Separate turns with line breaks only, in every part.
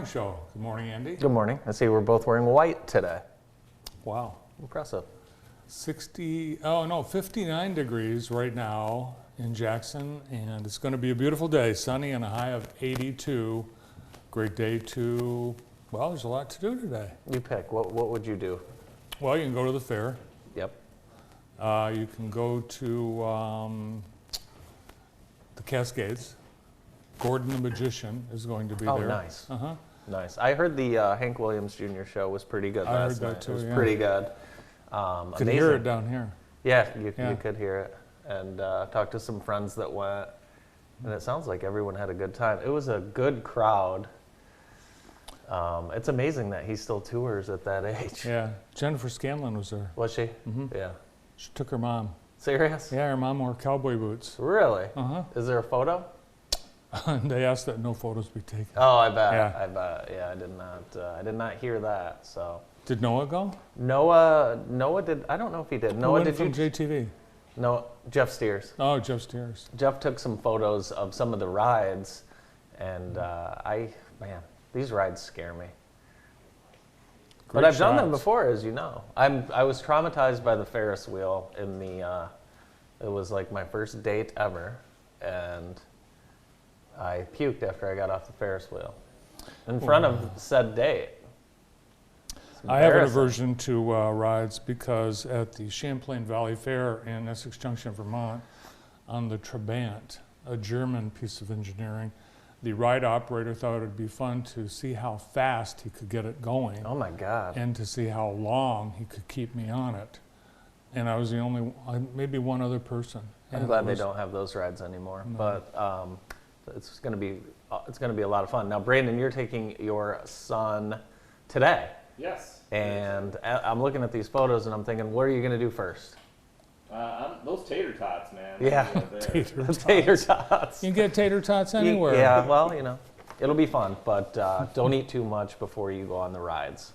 Show. Good morning, Andy.
Good morning. I see we're both wearing white today.
Wow.
Impressive.
59 degrees right now in Jackson, and it's going to be a beautiful day, sunny and a high of 82. Great day well, there's a lot to do today.
You pick. What would you do?
Well, you can go to the fair.
Yep.
You can go to the Cascades. Gordon the Magician is going to be there.
Oh, nice.
Uh-huh.
Nice. I heard the Hank Williams Jr. show was pretty good last night.
I heard that too,
It was
yeah.
pretty good.
Could hear it down here.
Yeah, you could hear it. And talked to some friends that went, and it sounds like everyone had a good time. It was a good crowd. It's amazing that he still tours at that age.
Yeah. Jennifer Scanlon was there.
Was she?
Mm-hmm.
Yeah.
She took her mom.
Serious?
Yeah, her mom wore cowboy boots.
Really?
Uh-huh.
Is there a photo?
And they asked that no photos be taken.
Oh, I bet.
Yeah.
I bet. Yeah, I did not hear that. So
Did Noah go?
Noah did. I don't know if he did. Noah, did
from
you?
JTV?
No, Jeff Steers.
Oh, Jeff Steers.
Jeff took some photos of some of the rides, and man, these rides scare me.
Great
But I've done them
shots.
before, as you know. I was traumatized by the Ferris wheel in the. It was like my first date ever, and I puked after I got off the Ferris wheel in front of said date.
I have an aversion to rides because at the Champlain Valley Fair in Essex Junction, Vermont, on the Trabant, a German piece of engineering, the ride operator thought it'd be fun to see how fast he could get it going.
Oh my God.
And to see how long he could keep me on it. And I was the only, maybe one other person.
I'm glad they don't have those rides anymore. No. But it's going to be a lot of fun. Now, Brandon, you're taking your son today.
Yes.
And I'm looking at these photos and I'm thinking, what are you going to do first?
Those tater tots, man.
Yeah, tater tots.
You can get tater tots anywhere.
Yeah, well, it'll be fun, but don't eat too much before you go on the rides.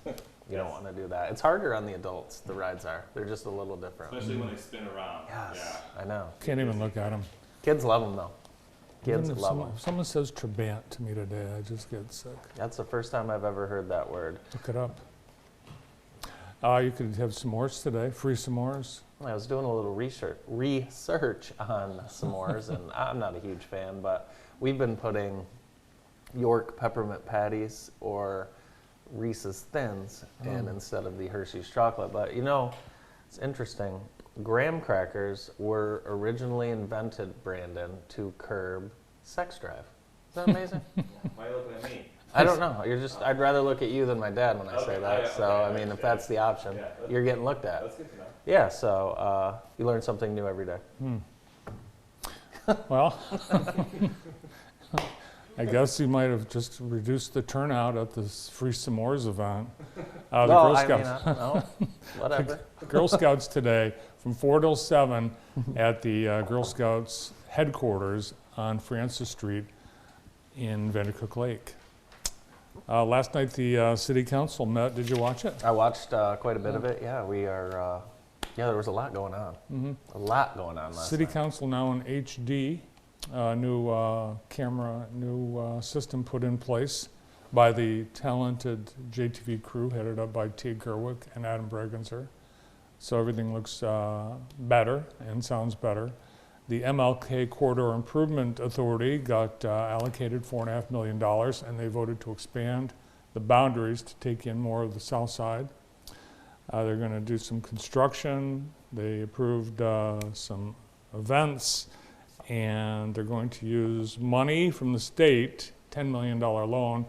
You don't want to do that. It's harder on the adults, the rides are. They're just a little different.
Especially when they spin around.
Yes,
yeah.
I know.
Can't even look at them.
Kids love them, though. Kids
Even if
love them.
If someone says Trabant to me today, I just get sick.
That's the first time I've ever heard that word.
Look it up. You could have s'mores today, free s'mores.
I was doing a little research on s'mores, and I'm not a huge fan, but we've been putting York peppermint patties or Reese's Thins in instead of the Hershey's chocolate. But it's interesting. Graham crackers were originally invented, Brandon, to curb sex drive. Is that amazing?
Why are you looking at me?
I don't know. I'd rather look at you than my dad when I say that. If that's the option, you're getting looked at.
That's good to know.
Yeah, so you learn something new every day.
Well, I guess you might have just reduced the turnout at this free s'mores event. The Girl Scouts.
I don't know. Whatever.
Girl Scouts today from 4 till 7 at the Girl Scouts headquarters on Francis Street in Vandercook Lake. Last night the city council met. Did you watch it?
I watched quite a bit of it. Yeah, we are. There was a lot going on. Mm-hmm. A lot going on last
City
night.
council now in HD. New camera, new system put in place by the talented JTV crew headed up by T. Gerwick and Adam Bregenzer. So everything looks better and sounds better. The MLK Corridor Improvement Authority got allocated $4.5 million, and they voted to expand the boundaries to take in more of the south side. They're going to do some construction. They approved some events, and they're going to use money from the state, $10 million loan,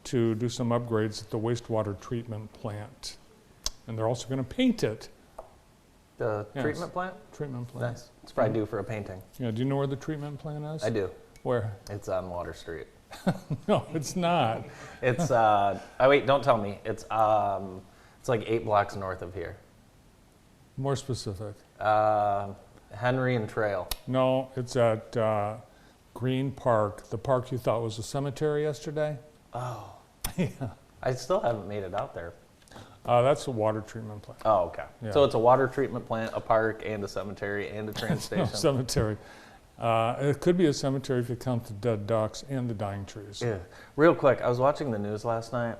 to do some upgrades at the wastewater treatment plant. And they're also going to paint it.
The
Yes.
treatment plant?
Treatment plant.
Nice. It's probably due for a painting.
Yeah, do you know where the treatment plant is?
I do.
Where?
It's on Water Street.
No, it's not.
It's wait, don't tell me. It's like 8 blocks north of here.
More specific.
Henry and Trail.
No, it's at Green Park, the park you thought was a cemetery yesterday.
Oh.
Yeah.
I still haven't made it out there.
That's a water treatment plant.
Oh, okay.
Yeah.
So it's a water treatment plant, a park, and a cemetery, and a train
No,
station.
cemetery. It could be a cemetery if you count the dead ducks and the dying trees.
Yeah. Real quick, I was watching the news last night,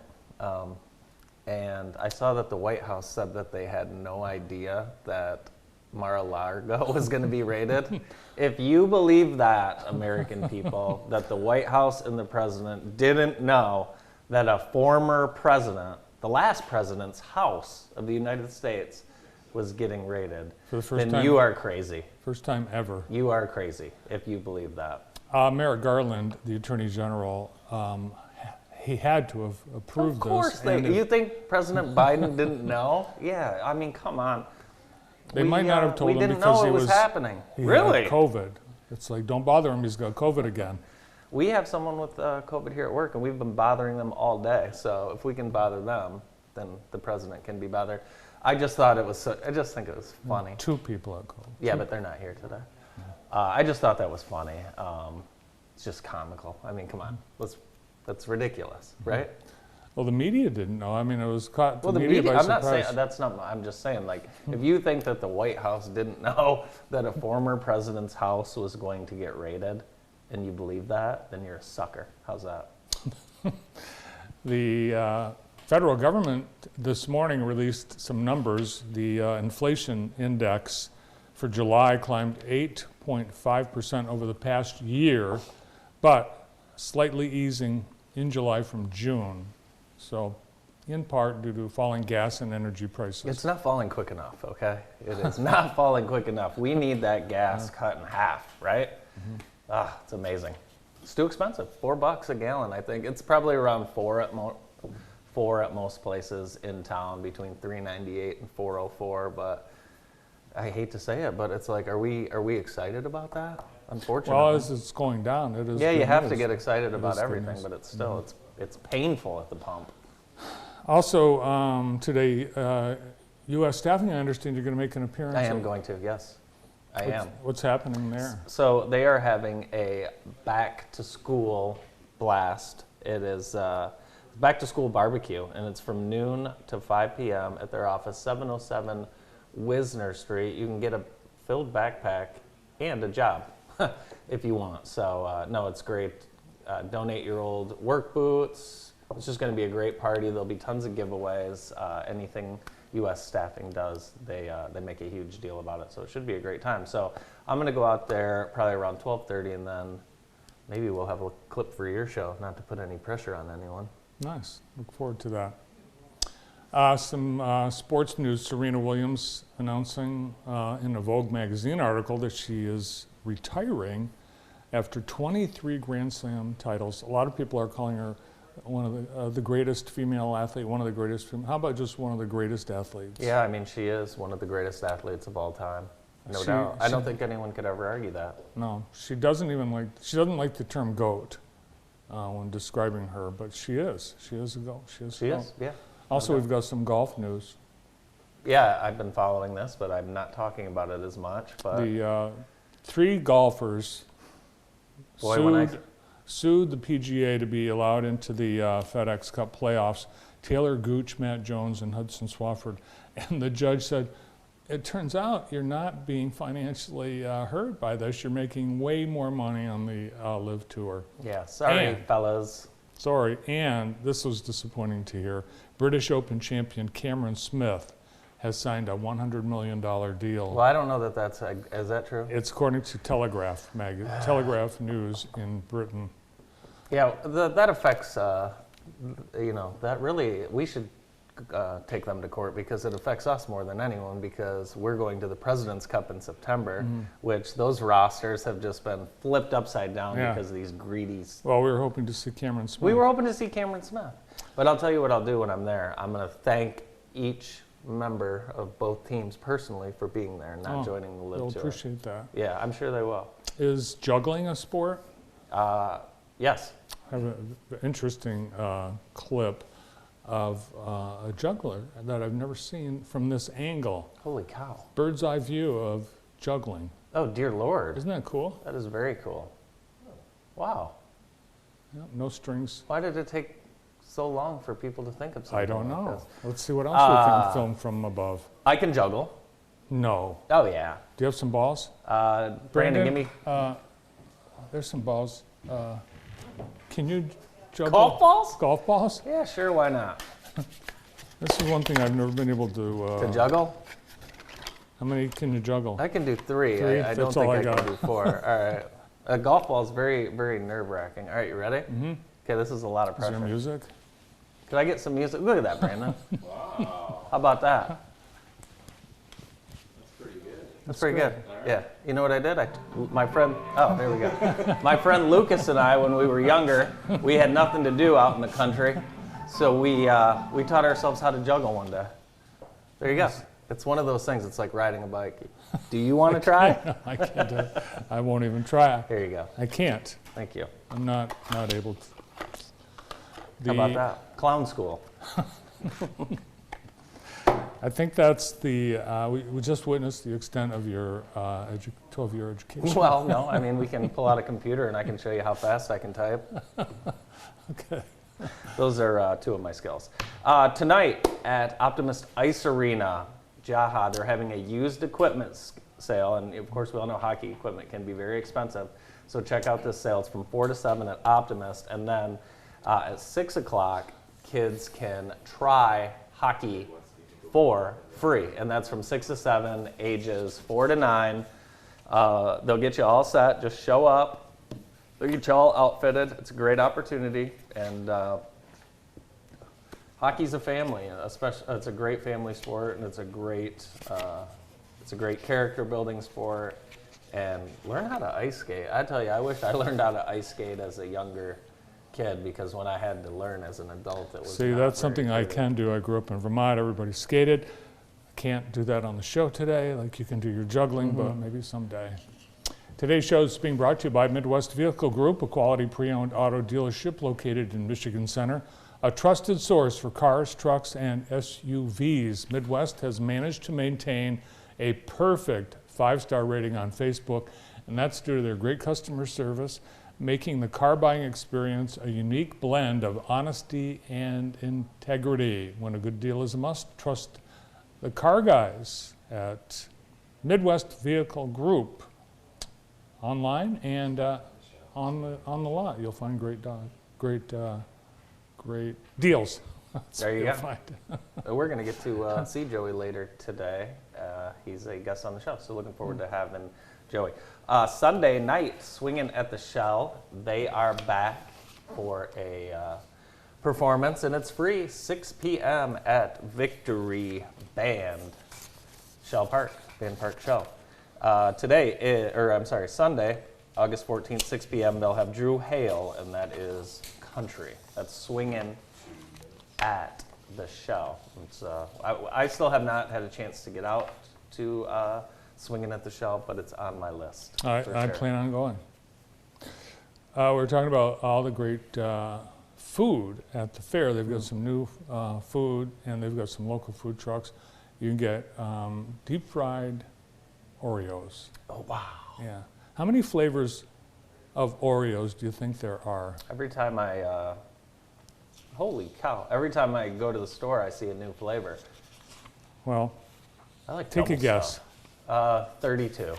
and I saw that the White House said that they had no idea that Mar-a-Lago was going to be raided. If you believe that, American people, that the White House and the president didn't know that a former president, the last president's house of the United States, was getting raided,
For the first
then
time,
you are crazy.
first time ever.
You are crazy if you believe that.
Merrick Garland, the Attorney General, he had to have approved
Of course,
this. and
you think President Biden didn't know? Yeah, I mean, come on.
They might not have told
we
him
didn't
because
know
he
it was
was
happening.
he
Really?
had COVID. It's like, don't bother him, he's got COVID again.
We have someone with COVID here at work, and we've been bothering them all day. So if we can bother them, then the president can be bothered. I just thought it was. I just think it was funny.
2 people at COVID.
Yeah, but they're not here today. I just thought that was funny. It's just comical. I mean, come on, that's ridiculous, right?
Well, the media didn't know. I mean, it was caught
Well,
the
the
media
media.
by
I'm not
surprise.
saying that's not. I'm just saying, like, if you think that the White House didn't know that a former president's house was going to get raided, and you believe that, then you're a sucker. How's that?
The federal government this morning released some numbers. The inflation index for July climbed 8.5% over the past year, but slightly easing in July from June. So, in part due to falling gas and energy prices.
It's not falling quick enough, okay? It is not falling quick enough. We need that gas cut in half, right? It's amazing. It's too expensive. $4 a gallon, I think. It's probably around four at most places in town, between $3.98 and $4.04. But I hate to say it, but it's like, are we excited about that? Unfortunately.
Well, as it's going down, it is.
Yeah, you
good
have to
news.
get excited
It
about
is good
everything,
news.
but it's still it's painful at the pump.
Also, today, U.S. Staffing, I understand you're going to make an appearance.
I am going to, yes, I am.
What's happening there?
So they are having a back to school blast. It is back to school barbecue, and it's from noon to 5 p.m. at their office, 707 Wisner Street. You can get a filled backpack and a job if you want. So no, it's great. Donate your old work boots. It's just going to be a great party. There'll be tons of giveaways. Anything U.S. Staffing does, they make a huge deal about it. So it should be a great time. So I'm going to go out there probably around 12:30, and then maybe we'll have a clip for your show. Not to put any pressure on anyone.
Nice. Look forward to that. Some sports news. Serena Williams announcing in a Vogue magazine article that she is retiring after 23 Grand Slam titles. A lot of people are calling her one of the greatest female athlete, one of the greatest. How about just one of the greatest athletes?
Yeah, I mean, she is one of the greatest athletes of all time. No doubt. I don't think anyone could ever argue that.
No, she doesn't like the term GOAT when describing her, but she is. She is a GOAT.
She is, yeah.
Also,
Okay.
we've got some golf news.
Yeah, I've been following this, but I'm not talking about it as much. But
The 3 golfers
boy, when I
sued the PGA to be allowed into the FedEx Cup playoffs. Taylor Gooch, Matt Jones, and Hudson Swafford. And the judge said, it turns out you're not being financially hurt by this. You're making way more money on the Live Tour.
yeah, sorry,
And-
fellas.
Sorry, and this was disappointing to hear. British Open champion Cameron Smith has signed a $100 million deal.
Well, I don't know that that's is that true?
It's according to Telegraph Telegraph News in Britain.
Yeah, that affects. That really we should take them to court because it affects us more than anyone because we're going to the President's Cup in September, which those rosters have just been flipped upside down
Yeah.
because of these greedy.
Well, we were hoping to see Cameron Smith.
We were hoping to see Cameron Smith, but I'll tell you what I'll do when I'm there. I'm going to thank each member of both teams personally for being there and not joining the
They'll
Live Tour.
appreciate that.
Yeah, I'm sure they will.
Is juggling a sport?
Yes.
I have an interesting clip of a juggler that I've never seen from this angle.
Holy cow.
Bird's eye view of juggling.
Oh, dear Lord.
Isn't that cool?
That is very cool. Wow.
Yeah, no strings.
Why did it take so long for people to think of something?
I don't
like
know.
this?
Let's see what else we can film from above.
I can juggle.
No.
Oh, yeah.
Do you have some balls?
Brandon, give me.
There's some balls. Can you juggle?
Golf balls?
Golf balls?
Yeah, sure, why not?
This is one thing I've never been able to.
To juggle?
How many can you juggle?
I can do three.
Three?
I don't
That's
think
all I
I can
got.
do four. All right. A golf ball is very, very nerve-wracking. All right, you ready?
Mm-hmm.
Okay, this is a lot of
Is there
pressure.
music?
Could I get some music? Look at that, Brandon.
Wow,
How about that?
that's pretty good.
That's pretty
good.
good.
All right.
Yeah. You know what I did? My friend, oh, there we go. My friend Lucas and I, when we were younger, we had nothing to do out in the country. So we taught ourselves how to juggle one day. There you go. It's one of those things. It's like riding a bike. Do you want to try?
I can't do it. I won't even try.
Here you go.
I can't.
Thank you.
I'm not able to.
How about that? Clown school.
I think that's the, we just witnessed the extent of your, of your education.
Well, no, I mean, we can pull out a computer and I can show you how fast I can type.
Okay.
Those are two of my skills. Tonight at Optimist Ice Arena, Jaha, they're having a used equipment sale. And of course, we all know hockey equipment can be very expensive. So check out this sale. It's from 4 to 7 at Optimist. And then at 6 o'clock, kids can try hockey for free. And that's from 6 to 7, ages 4 to 9. They'll get you all set. Just show up. They'll get you all outfitted. It's a great opportunity. And hockey's a family. Especially, it's a great family sport, and it's a great character building sport. And learn how to ice skate. I tell you, I wish I learned how to ice skate as a younger kid, because when I had to learn as an adult, it was
See,
not
that's
very
something I
pretty.
can do. I grew up in Vermont. Everybody skated. I can't do that on the show today, like you can do your juggling, but maybe someday. Today's show is being brought to you by Midwest Vehicle Group, a quality pre-owned auto dealership located in Michigan Center, a trusted source for cars, trucks, and SUVs. Midwest has managed to maintain a perfect 5-star rating on Facebook, and that's due to their great customer service, making the car buying experience a unique blend of honesty and integrity. When a good deal is a must, trust the car guys at Midwest Vehicle Group. Online and on the lot, you'll find great deals. That's
There you
what you'll
go.
find.
We're going to get to see Joey later today. He's a guest on the show, so looking forward to having Joey. Sunday night, Swinging at the Shell. They are back for a performance, and it's free, 6 p.m. at Victory Band Park Shell. Sunday, August 14th, 6 p.m., they'll have Drew Hale, and that is country. That's Swinging at the Shell. It's, I still have not had a chance to get out to Swinging at the Shell, but it's on my list.
I
for sure.
plan on going. We're talking about all the great food at the fair. They've got some new food, and they've got some local food trucks. You can get deep fried Oreos.
Oh, wow.
Yeah. How many flavors of Oreos do you think there are?
Every time holy cow, every time I go to the store, I see a new flavor.
Well,
I like
take a
double
guess.
stuff. 32.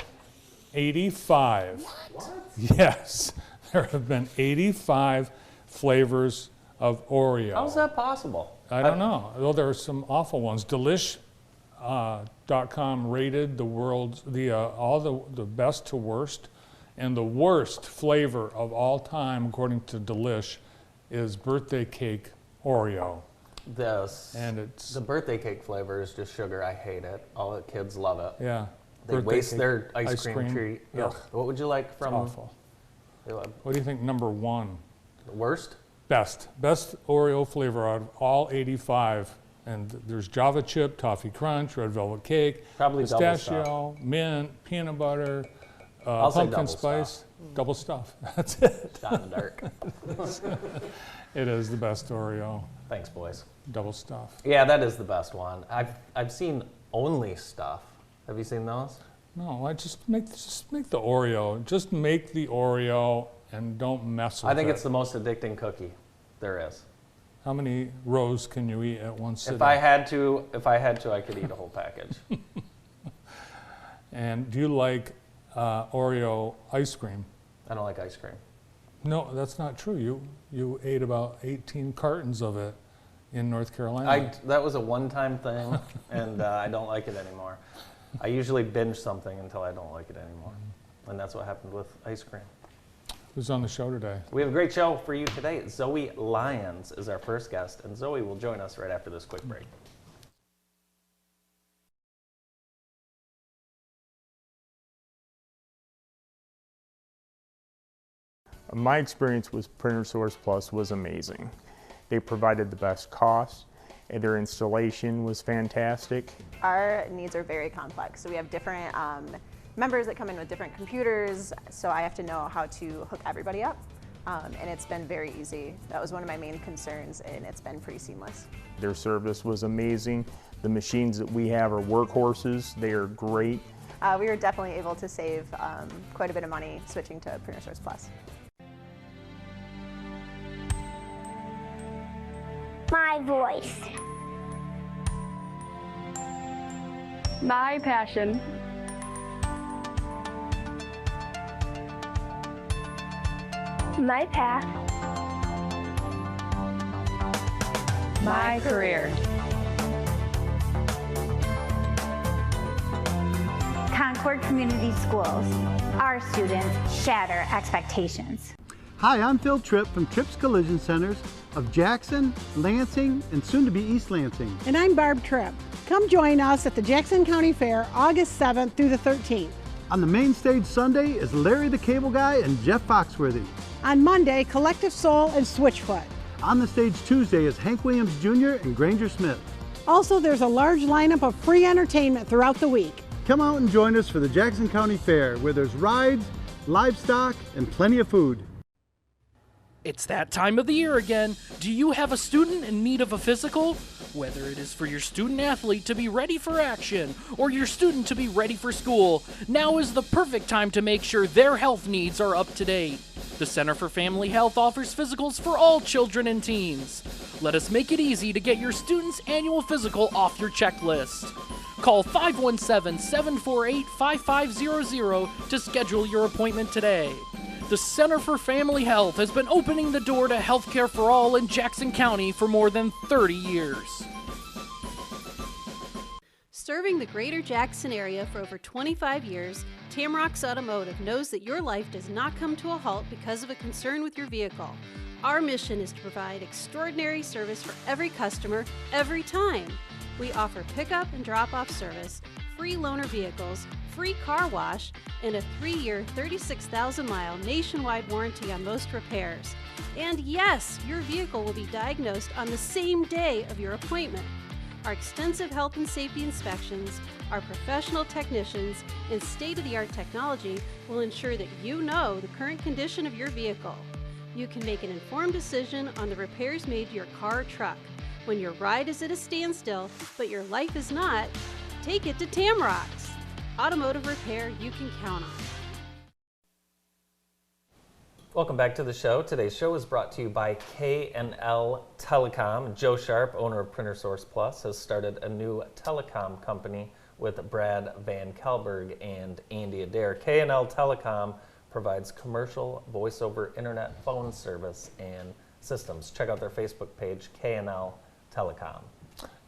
85. What? Yes. There have been 85 flavors of Oreo.
How's that possible?
I don't know. Well, there are some awful ones. Delish.com rated the world's all the best to worst, and the worst flavor of all time, according to Delish, is birthday cake Oreo. And it's
The birthday cake flavor is just sugar. I hate it. All the kids love it.
yeah.
They
birthday
waste
cake,
their ice cream treat.
Ugh,
Ugh. What would you like
it's
from
awful.
the
What do you think number one?
worst?
Best Oreo flavor out of all 85. And there's Java chip, toffee crunch, red velvet cake,
Probably double
pistachio, mint, peanut butter,
I'll say
pumpkin
double
spice, double stuff. That's it.
Shot in the dark.
It is the best Oreo,
Thanks, boys.
double stuff.
Yeah, that is the best one. I've seen only stuff. Have you seen those?
No, I just make the Oreo. Just make the Oreo and don't mess with it.
I think it's the most addicting cookie there is.
How many rows can you eat at one sitting?
If I had to, I could eat a whole package.
And do you like Oreo ice cream?
I don't like ice cream.
No, that's not true. You ate about 18 cartons of it in North Carolina.
That was a one-time thing, and I don't like it anymore. I usually binge something until I don't like it anymore, and that's what happened with ice cream.
Who's on the show today?
We have a great show for you today. Zoe Lyons is our first guest, and Zoe will join us right after this quick break.
My experience with Printer Source Plus was amazing. They provided the best cost, and their installation was fantastic.
Our needs are very complex, so we have different members that come in with different computers, so I have to know how to hook everybody up, and it's been very easy. That was one of my main concerns, and it's been pretty seamless.
Their service was amazing. The machines that we have are workhorses. They are great.
We were definitely able to save quite a bit of money switching to Printer Source Plus.
My voice.
My passion.
My path.
My career.
Concord Community Schools. Our students shatter expectations.
Hi, I'm Phil Tripp from Tripp's Collision Centers of Jackson, Lansing, and soon to be East Lansing.
And I'm Barb Tripp. Come join us at the Jackson County Fair August 7th through the 13th.
On the main stage Sunday is Larry the Cable Guy and Jeff Foxworthy.
On Monday, Collective Soul and Switchfoot.
On the stage Tuesday is Hank Williams Jr. and Granger Smith.
Also, there's a large lineup of free entertainment throughout the week.
Come out and join us for the Jackson County Fair, where there's rides, livestock, and plenty of food.
It's that time of the year again. Do you have a student in need of a physical? Whether it is for your student athlete to be ready for action or your student to be ready for school, now is the perfect time to make sure their health needs are up to date. The Center for Family Health offers physicals for all children and teens. Let us make it easy to get your student's annual physical off your checklist. Call 517-748-5500 to schedule your appointment today. The Center for Family Health has been opening the door to healthcare for all in Jackson County for more than 30 years.
Serving the greater Jackson area for over 25 years, Tamrock's Automotive knows that your life does not come to a halt because of a concern with your vehicle. Our mission is to provide extraordinary service for every customer, every time. We offer pickup and drop-off service, free loaner vehicles, free car wash, and a 3-year, 36,000-mile nationwide warranty on most repairs. And yes, your vehicle will be diagnosed on the same day of your appointment. Our extensive health and safety inspections, our professional technicians, and state-of-the-art technology will ensure that you know the current condition of your vehicle. You can make an informed decision on the repairs made to your car or truck. When your ride is at a standstill, but your life is not, take it to Tamrock's. Automotive repair you can count on.
Welcome back to the show. Today's show is brought to you by K&L Telecom. Joe Sharp, owner of Printer Source Plus, has started a new telecom company with Brad Van Kelberg and Andy Adair. K&L Telecom provides commercial voice-over internet phone service and systems. Check out their Facebook page, K&L Telecom.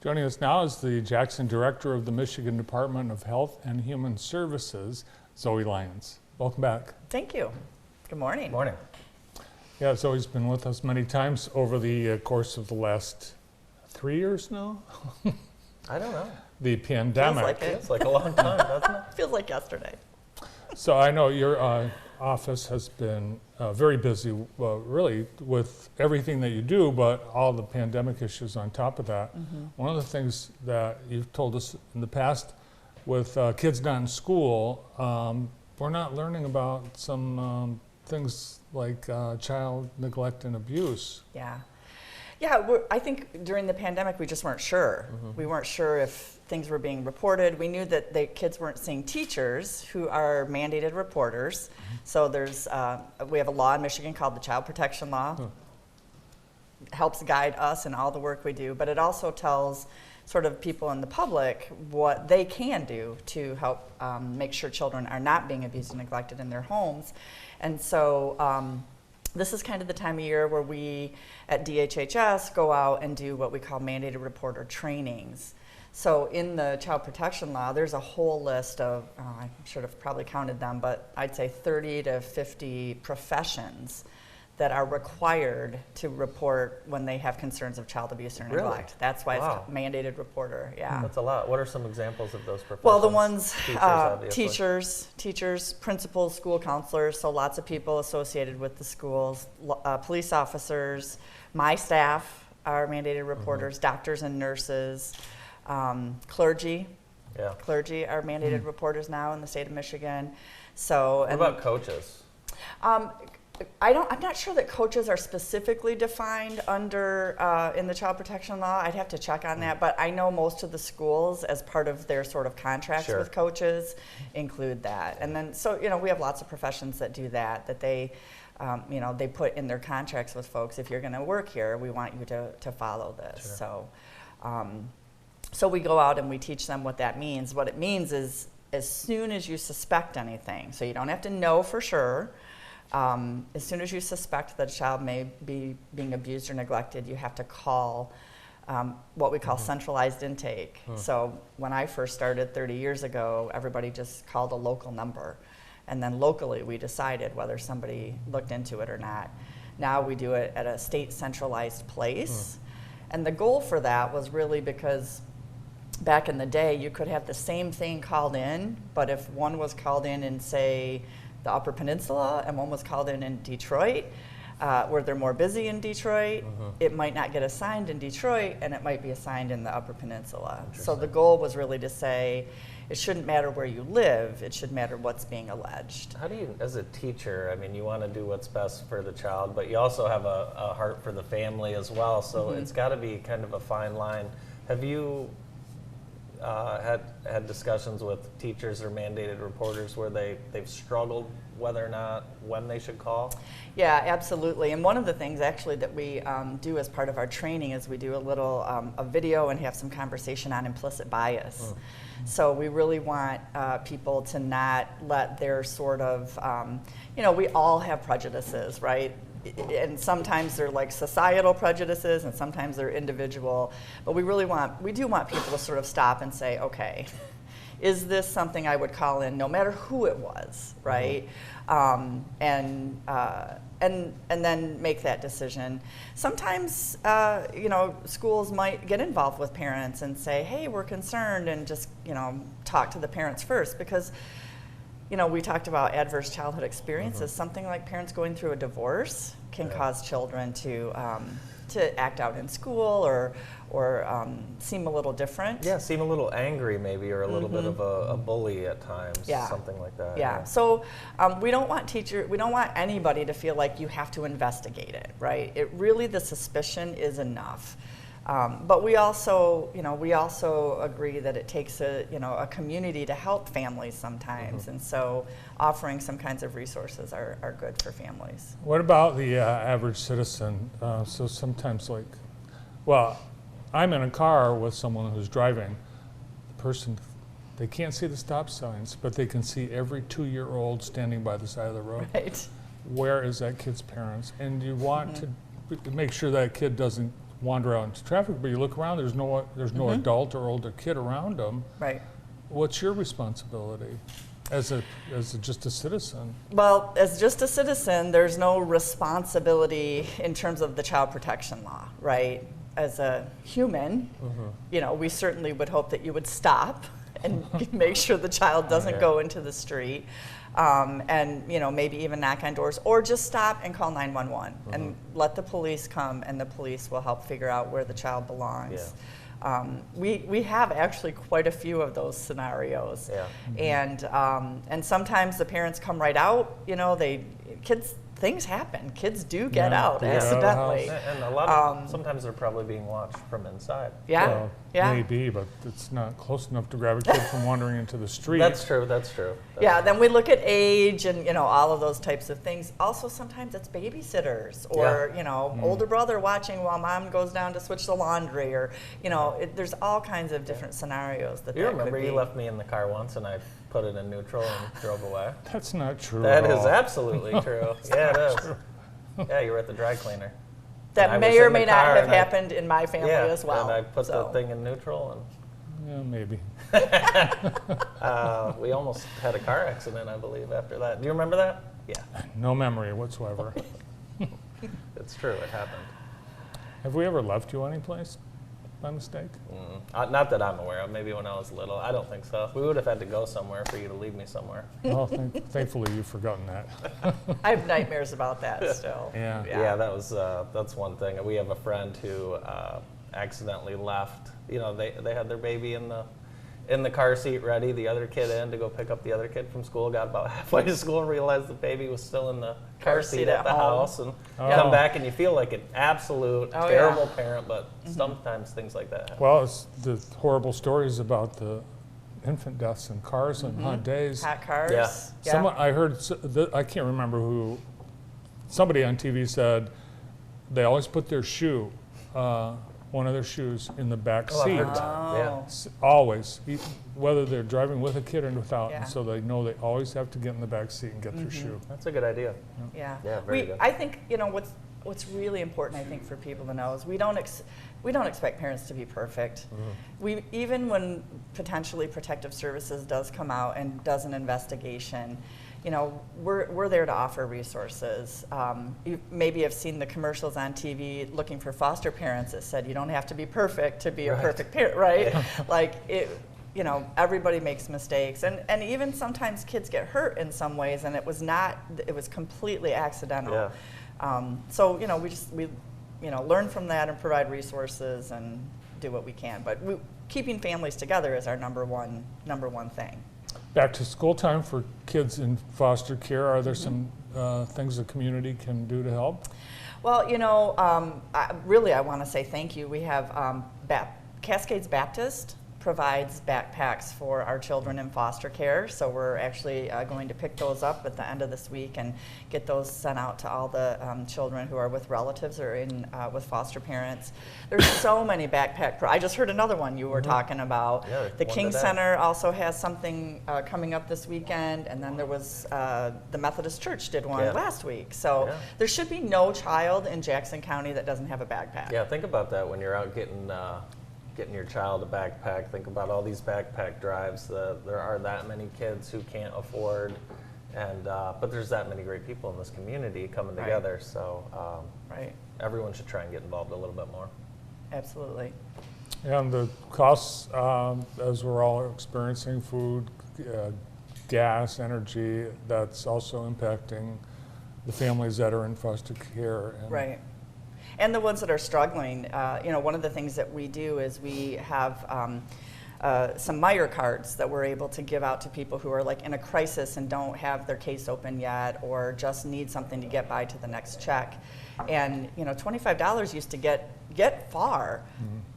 Joining us now is the Jackson Director of the Michigan Department of Health and Human Services, Zoe Lyons. Welcome back.
Thank you. Good morning.
Morning.
Yeah, Zoe's been with us many times over the course of the last 3 years now.
I don't know.
The pandemic.
Feels like it.
It's like a long time, doesn't it?
Feels like yesterday.
So I know your office has been very busy, really, with everything that you do, but all the pandemic issues on top of that.
Mm-hmm.
One of the things that you've told us in the past with kids not in school, we're not learning about some things like child neglect and abuse.
Yeah. Yeah, I think during the pandemic, we just weren't sure. Mm-hmm. We weren't sure if things were being reported. We knew that the kids weren't seeing teachers who are mandated reporters. Mm-hmm. So we have a law in Michigan called the Child Protection Law. It helps guide us in all the work we do, but it also tells sort of people in the public what they can do to help make sure children are not being abused and neglected in their homes. And so this is kind of the time of year where we at DHHS go out and do what we call mandated reporter trainings. So in the child protection law, there's a whole list of, I should have probably counted them, but I'd say 30 to 50 professions that are required to report when they have concerns of child abuse or
Really?
neglect. That's why
Wow.
it's mandated reporter, yeah.
That's a lot. What are some examples of those professions?
Well, the ones,
Teachers, obviously.
teachers, principals, school counselors, so lots of people associated with the schools, police officers, my staff are mandated reporters, doctors and nurses, clergy.
Yeah.
Clergy are mandated reporters now in the state of Michigan. So,
What about coaches?
I'm not sure that coaches are specifically defined under in the child protection law. I'd have to check on that, but I know most of the schools, as part of their sort of contracts
Sure.
with coaches, include that. And then, so we have lots of professions that do that. That they, they put in their contracts with folks. If you're going to work here, we want you to follow this.
Sure.
So, so we go out and we teach them what that means. What it means is, as soon as you suspect anything, so you don't have to know for sure. As soon as you suspect that a child may be being abused or neglected, you have to call what we call centralized intake. So when I first started 30 years ago, everybody just called a local number. And then locally, we decided whether somebody looked into it or not. Now we do it at a state centralized place. And the goal for that was really because back in the day, you could have the same thing called in, but if one was called in say, the Upper Peninsula, and one was called in Detroit, where they're more busy in Detroit, it might not get assigned in Detroit, and it might be assigned in the Upper Peninsula. So the goal was really to say, it shouldn't matter where you live, it should matter what's being alleged.
How do you, as a teacher, I mean, you want to do what's best for the child, but you also have a heart for the family as well, so it's got to be kind of a fine line. Have you had discussions with teachers or mandated reporters where they've struggled whether or not when they should call?
Yeah, absolutely. And one of the things actually that we do as part of our training is we do a little a video and have some conversation on implicit bias. So we really want people to not let their sort of, we all have prejudices, right? And sometimes they're like societal prejudices and sometimes they're individual, but we do want people to sort of stop and say, okay, is this something I would call in no matter who it was, right? And then make that decision. Sometimes, schools might get involved with parents and say, hey, we're concerned, and just, talk to the parents first, because we talked about adverse childhood experiences. Something like parents going through a divorce can cause children to act out in school or seem a little different.
Yeah, seem a little angry maybe, or a little bit of a bully at times, something like that.
Yeah, so we don't want anybody to feel like you have to investigate it, right? The suspicion is enough. But we also agree that it takes a community to help families sometimes, and so offering some kinds of resources are good for families.
What about the average citizen? So sometimes I'm in a car with someone who's driving. The person, they can't see the stop signs, but they can see every 2-year-old standing by the side of the road.
Right.
Where is that kid's parents? And you want to make sure that kid doesn't wander out into traffic, but you look around, there's no adult or older kid around them.
Right.
What's your responsibility as just a citizen?
Well, as just a citizen, there's no responsibility in terms of the child protection law, right? As a human, we certainly would hope that you would stop and make sure the child doesn't go into the street. And maybe even knock on doors, or just stop and call 911 and let the police come, and the police will help figure out where the child belongs. Yeah. We have actually quite a few of those scenarios, and sometimes the parents come right out. Kids things happen. Kids do get
Yeah,
out
they get out of the
accidentally.
house.
And a lot of sometimes they're probably being watched from inside.
Yeah,
Well,
yeah.
maybe, but it's not close enough to grab a kid from wandering into the street.
That's true. That's true.
Yeah, then we look at age and, all of those types of things. Also, sometimes it's babysitters or, older brother watching while mom goes down to switch the laundry or, there's all kinds of different scenarios that
You
that
remember
could be.
you left me in the car once and I put it in neutral and drove away?
That's not true
That
at
is
all.
absolutely true. Yeah, it is. Yeah, you were at the dry cleaner.
That
And I
may
was
or
in the
may not
car
have
and I-
happened in my family
yeah,
as well.
and I put
so.
the thing in neutral and
Yeah, maybe.
we almost had a car accident, I believe, after that. Do you remember that? Yeah,
No memory whatsoever.
it's true. It happened.
Have we ever left you anyplace by mistake?
Not that I'm aware of. Maybe when I was little. I don't think so. We would have had to go somewhere for you to leave me somewhere.
Well, thankfully you've forgotten that.
I have nightmares about that still.
Yeah.
Yeah, that's one thing. We have a friend who accidentally left. They had their baby in the car seat ready, the other kid in to go pick up the other kid from school, got about halfway to school and realized the baby was still in the car seat at the
home.
house, and
Oh.
come back and you feel like an absolute
Oh,
terrible parent, but sometimes things like that happen.
Well, it's the horrible stories about the infant deaths in cars on hot days.
Hot cars.
Yeah.
Someone I heard, I can't remember who, somebody on TV said they always put their shoe, one of their shoes in the back
Oh, I've
seat.
heard that. Yeah.
Oh.
Always, whether they're driving with a kid or without,
Yeah.
and so they know they always have to get in the back seat and get their shoe.
That's a good idea.
Yeah.
Yeah, very good.
I think what's really important, I think, for people to know is we don't expect parents to be perfect. We even when potentially Protective Services does come out and does an investigation, we're there to offer resources. You maybe have seen the commercials on TV looking for foster parents that said you don't have to be perfect to be a
Right.
perfect parent, right? Like it. Everybody makes mistakes, and even sometimes kids get hurt in some ways, and it was completely accidental.
Yeah.
So we learn from that and provide resources and do what we can. But keeping families together is our number one thing.
Back to school time for kids in foster care. Are there some things the community can do to help?
Well, I want to say thank you. We have Cascades Baptist provides backpacks for our children in foster care. So we're actually going to pick those up at the end of this week and get those sent out to all the children who are with relatives or with foster parents. There's so many backpack. I just heard another one you were talking about.
Yeah,
The
one
King
today.
Center also has something coming up this weekend, and then there was the Methodist Church did one
Yeah.
last week. So
Yeah.
there should be no child in Jackson County that doesn't have a backpack.
Yeah, think about that when you're out getting your child a backpack. Think about all these backpack drives. There are that many kids who can't afford, and but there's that many great people in this community coming
Right.
together. So
Right.
everyone should try and get involved a little bit more.
Absolutely.
And the costs, as we're all experiencing, food, gas, energy, that's also impacting the families that are in foster care. And
Right. And the ones that are struggling, one of the things that we do is we have some Meyer cards that we're able to give out to people who are like in a crisis and don't have their case open yet or just need something to get by to the next check. And $25 used to get far.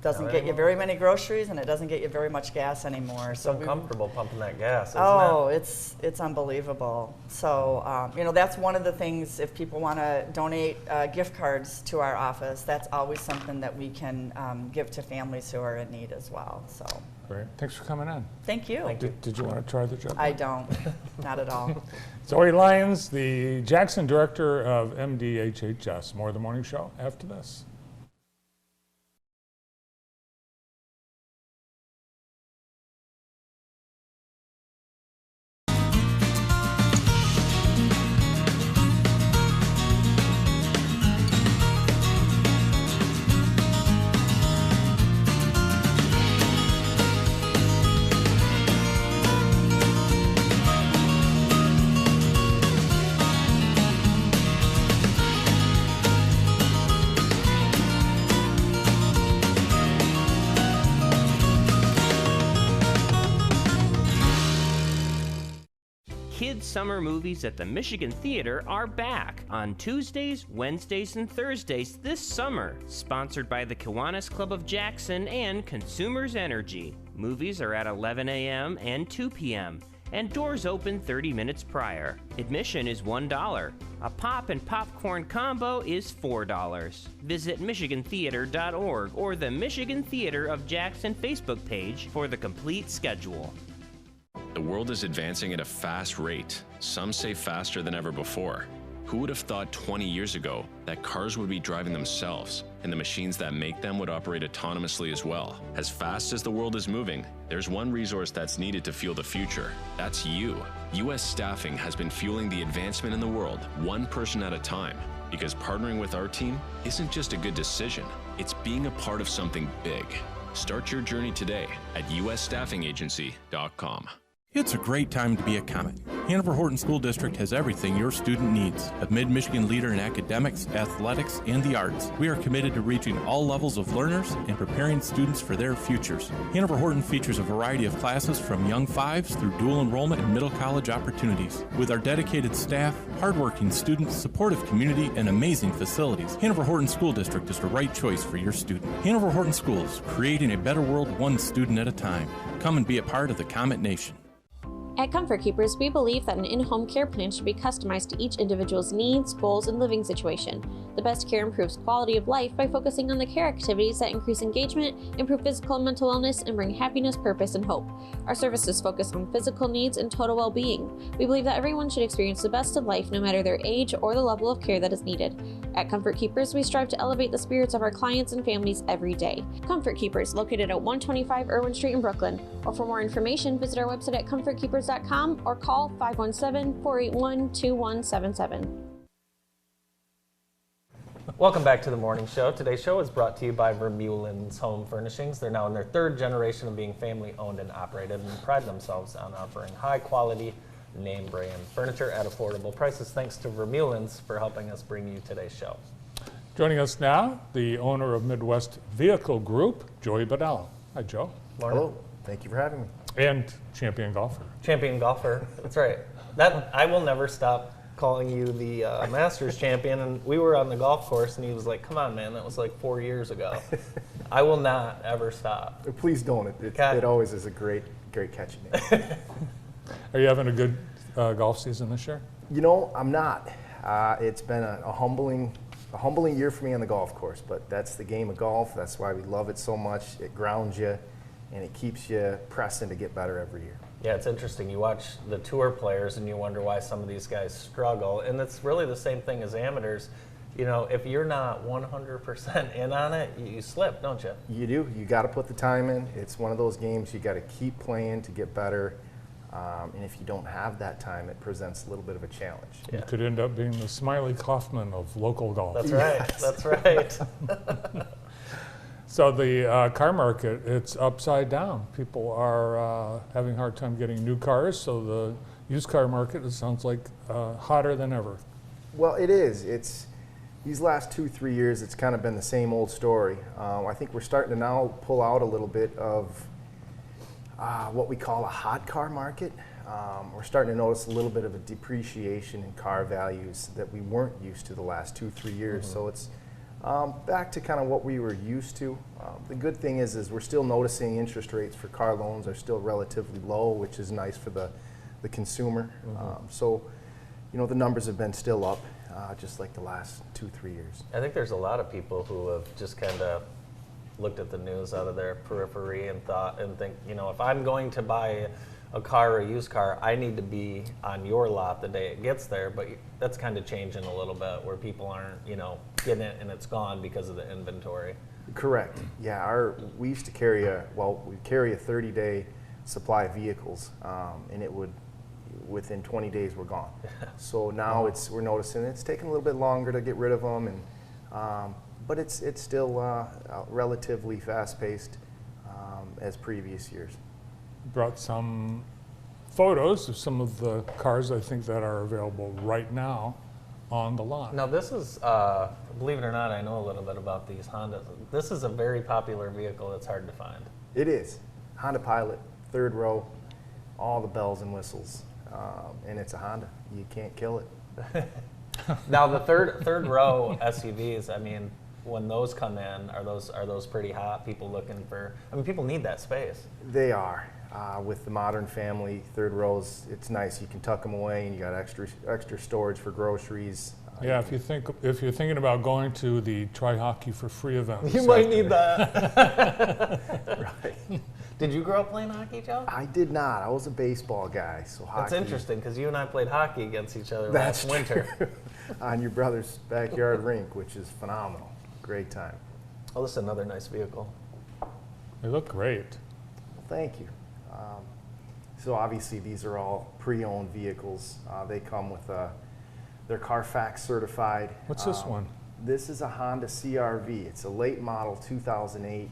Doesn't
Not
get you
anymore.
very many groceries, and it doesn't get you very much gas anymore.
It's uncomfortable pumping that gas, isn't
Oh,
it?
it's unbelievable. So, that's one of the things, if people want to donate gift cards to our office, that's always something that we can give to families who are in need as well. So,
Great. Thanks for coming in.
thank you.
Did you want to try the job?
I don't, not at all.
Zoe Lyons, the Jackson Director of MDHHS. More of the morning show after this.
kids' summer movies at the Michigan Theater are back on Tuesdays, Wednesdays, and Thursdays this summer, sponsored by the Kiwanis Club of Jackson and Consumers Energy. Movies are at 11 a.m. and 2 p.m., and doors open 30 minutes prior. Admission is $1. A pop and popcorn combo is $4. Visit MichiganTheater.org or the Michigan Theater of Jackson Facebook page for the complete schedule.
The world is advancing at a fast rate, some say faster than ever before. Who would have thought 20 years ago that cars would be driving themselves and the machines that make them would operate autonomously as well? As fast as the world is moving, there's one resource that's needed to fuel the future. That's you. U.S. Staffing has been fueling the advancement in the world, one person at a time. Because partnering with our team isn't just a good decision, it's being a part of something big. Start your journey today at usstaffingagency.com.
It's a great time to be a Comet. Hanover Horton School District has everything your student needs. A mid-Michigan leader in academics, athletics, and the arts, we are committed to reaching all levels of learners and preparing students for their futures. Hanover Horton features a variety of classes from young fives through dual enrollment and middle college opportunities. With our dedicated staff, hardworking students, supportive community, and amazing facilities, Hanover Horton School District is the right choice for your student. Hanover Horton Schools, creating a better world one student at a time. Come and be a part of the Comet Nation.
At Comfort Keepers, we believe that an in-home care plan should be customized to each individual's needs, goals, and living situation. The best care improves quality of life by focusing on the care activities that increase engagement, improve physical and mental wellness, and bring happiness, purpose, and hope. Our services focus on physical needs and total well-being. We believe that everyone should experience the best of life no matter their age or the level of care that is needed. At Comfort Keepers, we strive to elevate the spirits of our clients and families every day. Comfort Keepers, located at 125 Irwin Street in Brooklyn. Or for more information, visit our website at comfortkeepers.com or call 517-481-2177.
Welcome back to the morning show. Today's show is brought to you by Vermeulen's Home Furnishings. They're now in their third generation of being family owned and operated and pride themselves on offering high quality, name brand furniture at affordable prices. Thanks to Vermeulen's for helping us bring you today's show.
Joining us now, the owner of Midwest Vehicle Group, Joey Bedell. Hi, Joe.
Hello. Thank you for having me.
And champion golfer.
Champion golfer. That's right. That I will never stop calling you the Masters champion. And we were on the golf course, and he was like, "Come on, man, that was like 4 years ago." I will not ever stop.
Please don't. It always is a great catching name.
Are you having a good golf season this year?
You know, I'm not. It's been a humbling year for me on the golf course, but that's the game of golf. That's why we love it so much. It grounds you, and it keeps you pressing to get better every year.
Yeah, it's interesting. You watch the tour players, and you wonder why some of these guys struggle. And it's really the same thing as amateurs. You know, if you're not 100% in on it, you slip, don't you?
You do. You got to put the time in. It's one of those games you got to keep playing to get better. And if you don't have that time, it presents a little bit of a challenge.
You could end up being the Smiley Kaufman of local golf.
That's right. Yes. That's right.
So the car market, it's upside down. People are having a hard time getting new cars, so the used car market, it sounds like, hotter than ever.
Well, it is. It's these last 2-3 years, it's kind of been the same old story. I think we're starting to now pull out a little bit of what we call a hot car market. We're starting to notice a little bit of a depreciation in car values that we weren't used to the last 2-3 years. Mm-hmm. So it's back to kind of what we were used to. The good thing is we're still noticing interest rates for car loans are still relatively low, which is nice for the consumer. Mm-hmm. So, you know, the numbers have been still up, just like the last 2-3 years.
I think there's a lot of people who have just kind of looked at the news out of their periphery and think, you know, if I'm going to buy a car or a used car, I need to be on your lot the day it gets there. But that's kind of changing a little bit, where people aren't, you know, getting it and it's gone because of the inventory.
Correct. Yeah, we used to carry a 30-day supply of vehicles, and it would, within 20 days, we're gone. So now we're noticing it's taking a little bit longer to get rid of them, and but it's still relatively fast-paced as previous years.
Brought some photos of some of the cars I think that are available right now on the lot.
Now this is, believe it or not, I know a little bit about these Hondas. This is a very popular vehicle that's hard to find.
It is. Honda Pilot, third row, all the bells and whistles. and it's a Honda. You can't kill it.
Now the third row SUVs, I mean, when those come in, are those pretty hot? People looking for, I mean, people need that space.
They are. With the modern family, third rows, it's nice. You can tuck them away, and you got extra storage for groceries.
Yeah, if you're thinking about going to the Try Hockey for Free event,
You might need that. Right. Did you grow up playing hockey, Joe?
I did not. I was a baseball guy, so hockey.
That's interesting because you and I played hockey against each other
That's
last winter.
true. On your brother's backyard rink, which is phenomenal. Great time.
Oh, this is another nice vehicle.
They look great.
Well, thank you. So obviously these are all pre-owned vehicles. They come with they're Carfax certified.
What's this one?
This is a Honda CR-V. It's a late model 2008.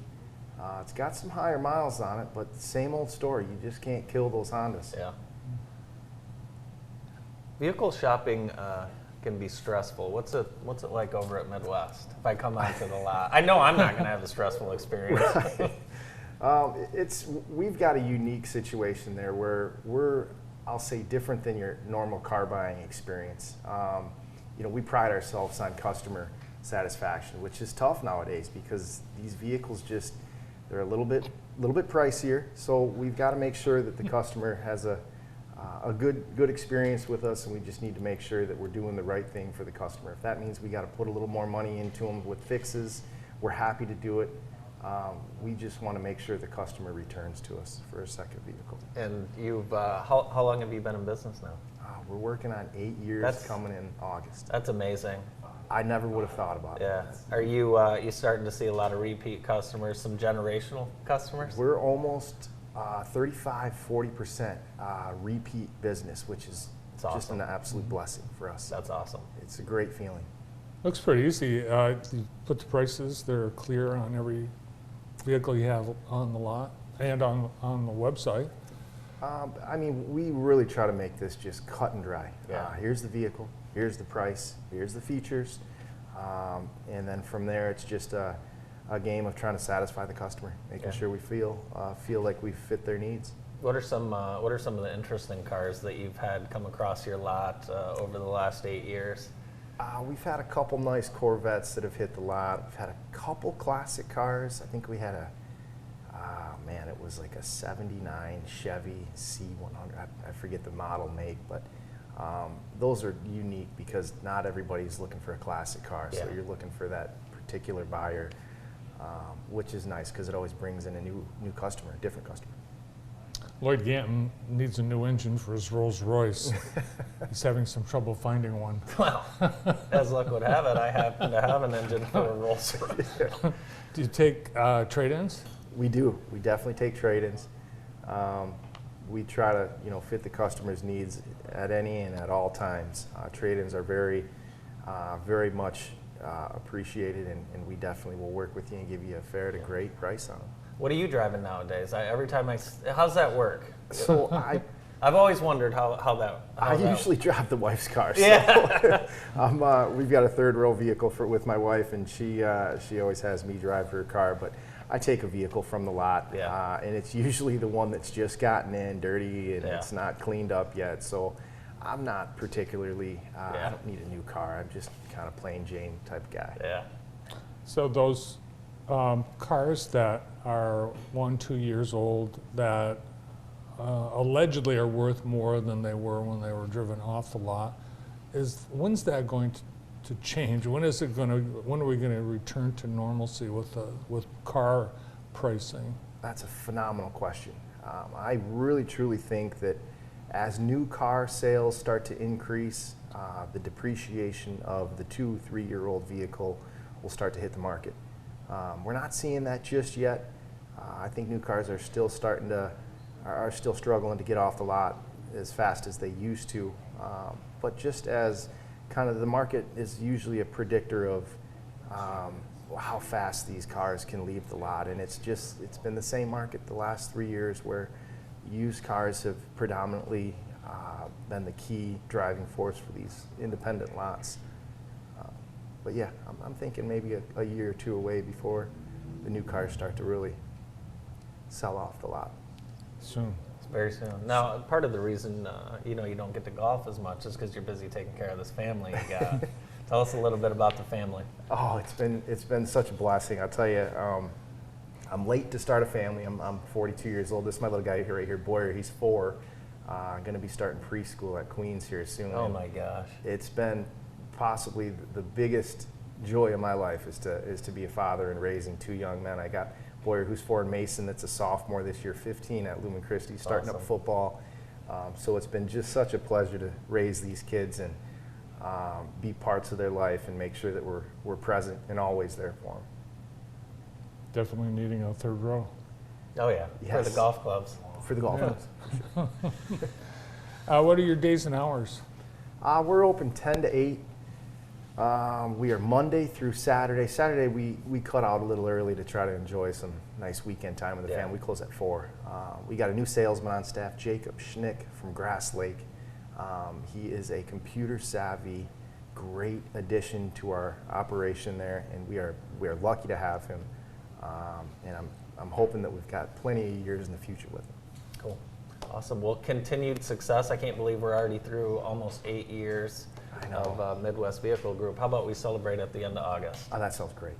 It's got some higher miles on it, but same old story. You just can't kill those Hondas.
Yeah. Vehicle shopping can be stressful. What's it like over at Midwest? If I come onto the lot, I know I'm not going to have a stressful experience.
Right. We've got a unique situation there where we're, I'll say, different than your normal car buying experience. You know, we pride ourselves on customer satisfaction, which is tough nowadays because these vehicles they're a little bit pricier. So we've got to make sure that the customer has a good experience with us, and we just need to make sure that we're doing the right thing for the customer. If that means we got to put a little more money into them with fixes, we're happy to do it. We just want to make sure the customer returns to us for a second vehicle.
And you've how long have you been in business now?
We're working on 8 years coming in August.
That's amazing.
I never would have thought about it.
Yeah. Are you you starting to see a lot of repeat customers, some generational customers?
We're almost 35-40% repeat business, which is just an absolute blessing for us.
That's awesome.
It's a great feeling.
Looks pretty easy. You put the prices, they're clear on every vehicle you have on the lot and on the website.
I mean, we really try to make this just cut and dry.
Yeah.
Here's the vehicle, here's the price, here's the features, and then from there it's just a game of trying to satisfy the customer, making sure we feel like we fit their needs.
What are some of the interesting cars that you've had come across your lot over the last 8 years?
We've had a couple nice Corvettes that have hit the lot. We've had a couple classic cars. I think we had it was like a 79 Chevy C100. I forget the model make, but those are unique because not everybody's looking for a classic car. So you're looking for that particular buyer, which is nice because it always brings in a new customer, a different customer.
Lloyd Ganton needs a new engine for his Rolls Royce. He's having some trouble finding one.
Well, as luck would have it, I happen to have an engine for a Rolls Royce.
Do you take trade-ins?
We do. We definitely take trade-ins. We try to, fit the customer's needs at any and at all times. Trade-ins are very, very much appreciated, and we definitely will work with you and give you a fair to great price on them.
What are you driving nowadays? Every time how's that work?
So
I've always wondered how that.
I usually drive the wife's car. So
Yeah.
We've got a third row vehicle with my wife, and she always has me drive her car. But I take a vehicle from the lot, and it's usually the one that's just gotten in dirty and it's not cleaned up yet. So I'm not particularly. I don't need a new car. I'm just kind of plain Jane type guy.
Yeah.
So those cars that are 1-2 years old that allegedly are worth more than they were when they were driven off the lot, when's that going to change? When are we going to return to normalcy with car pricing?
That's a phenomenal question. I really truly think that as new car sales start to increase, the depreciation of the 2-3-year-old vehicle will start to hit the market. We're not seeing that just yet. I think new cars are still struggling to get off the lot as fast as they used to. But just as kind of the market is usually a predictor of how fast these cars can leave the lot, and it's been the same market the last 3 years where used cars have predominantly been the key driving force for these independent lots. But yeah, I'm thinking maybe a year or two away before the new cars start to really sell off the lot.
Soon.
Very soon. Now, part of the reason you don't get to golf as much is because you're busy taking care of this family you got. Tell us a little bit about the family.
Oh, it's been such a blessing. I'll tell you, I'm late to start a family. I'm 42 years old. This is my little guy right here, Boyer. He's 4. Going to be starting preschool at Queens here soon.
Oh my gosh!
It's been possibly the biggest joy of my life is to be a father and raising 2 young men. I got Boyer, who's 4 in Mason, that's a sophomore this year, 15 at Lumen Christi, starting up football. So it's been just such a pleasure to raise these kids and be parts of their life and make sure that we're present and always there for them.
Definitely needing a 3rd row.
Oh yeah,
yes.
For the golf clubs.
For the golf clubs.
What are your days and hours?
We're open 10 to 8. We are Monday through Saturday. Saturday we cut out a little early to try to enjoy some nice weekend time with the family. We close at 4. We got a new salesman on staff, Jacob Schnick from Grass Lake. He is a computer savvy, great addition to our operation there, and we are lucky to have him. And I'm hoping that we've got plenty of years in the future with him.
Cool. Awesome. Well, continued success. I can't believe we're already through almost 8 years of Midwest Vehicle Group. How about we celebrate at the end of August?
Oh, that sounds great.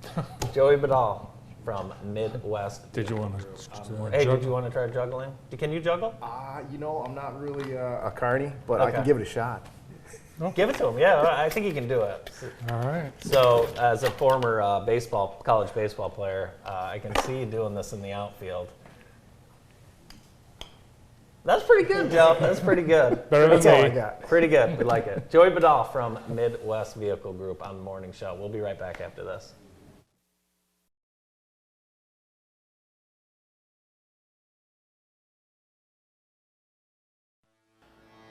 Joey Badal from Midwest.
Did you want to
Hey, did you want to try juggling? Can you juggle?
I'm not really a carny, but I can give it a shot.
Give it to him. Yeah, I think he can do it.
All right.
So, as a former college baseball player, I can see you doing this in the outfield. That's pretty good, Joe. That's pretty good.
Better than
all
me.
I got.
Pretty good. We like it. Joey Badal from Midwest Vehicle Group on the morning show. We'll be right back after this.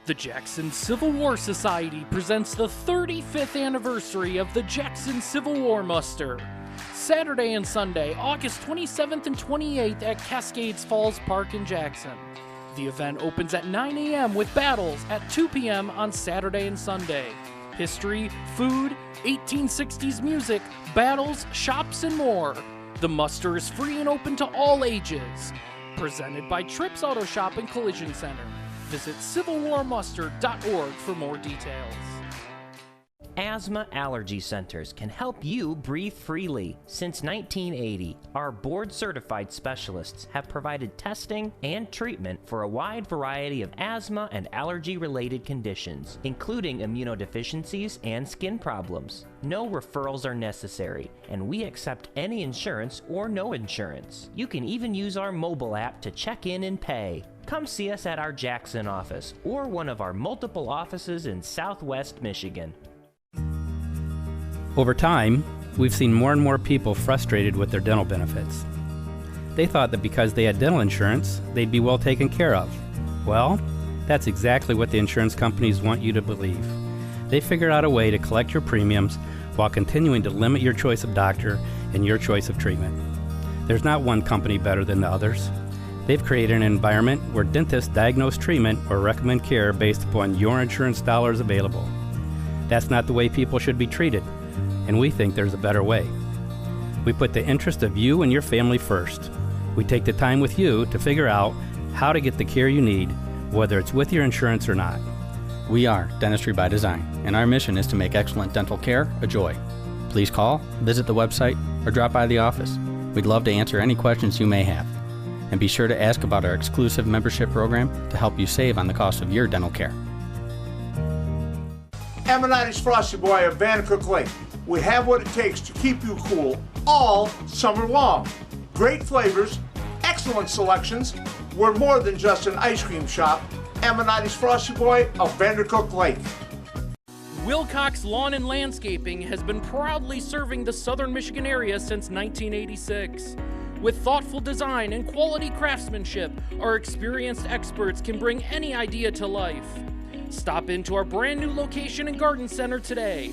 The Jackson Civil War Society presents the 35th anniversary of the Jackson Civil War Muster. Saturday and Sunday, August 27th and 28th at Cascades Falls Park in Jackson. The event opens at 9 a.m. with battles at 2 p.m. on Saturday and Sunday. History, food, 1860s music, battles, shops, and more. The muster is free and open to all ages. Presented by Trips Auto Shop and Collision Center. Visit civilwarmuster.org for more details.
Asthma Allergy Centers can help you breathe freely. Since 1980, our board-certified specialists have provided testing and treatment for a wide variety of asthma and allergy-related conditions, including immunodeficiencies and skin problems. No referrals are necessary, and we accept any insurance or no insurance. You can even use our mobile app to check in and pay. Come see us at our Jackson office or one of our multiple offices in Southwest Michigan.
Over time, we've seen more and more people frustrated with their dental benefits. They thought that because they had dental insurance, they'd be well taken care of. Well, that's exactly what the insurance companies want you to believe. They figured out a way to collect your premiums while continuing to limit your choice of doctor and your choice of treatment. There's not one company better than the others. They've created an environment where dentists diagnose treatment or recommend care based upon your insurance dollars available. That's not the way people should be treated, and we think there's a better way. We put the interest of you and your family first. We take the time with you to figure out how to get the care you need, whether it's with your insurance or not.
We are Dentistry by Design, and our mission is to make excellent dental care a joy. Please call, visit the website, or drop by the office. We'd love to answer any questions you may have. And be sure to ask about our exclusive membership program to help you save on the cost of your dental care.
Ammonite's Frosty Boy of Vandercook Lake. We have what it takes to keep you cool all summer long. Great flavors, excellent selections. We're more than just an ice cream shop. Ammonite's Frosty Boy of Vandercook Lake.
Wilcox Lawn and Landscaping has been proudly serving the southern Michigan area since 1986. With thoughtful design and quality craftsmanship, our experienced experts can bring any idea to life. Stop into our brand new location and garden center today.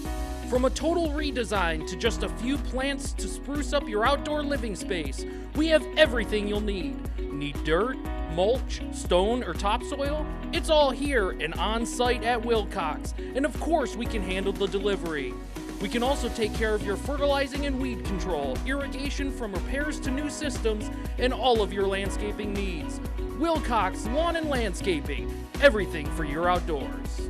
From a total redesign to just a few plants to spruce up your outdoor living space, we have everything you'll need. Need dirt, mulch, stone, or topsoil? It's all here and on site at Wilcox. And of course, we can handle the delivery. We can also take care of your fertilizing and weed control, irrigation from repairs to new systems, and all of your landscaping needs. Wilcox Lawn and Landscaping, everything for your outdoors.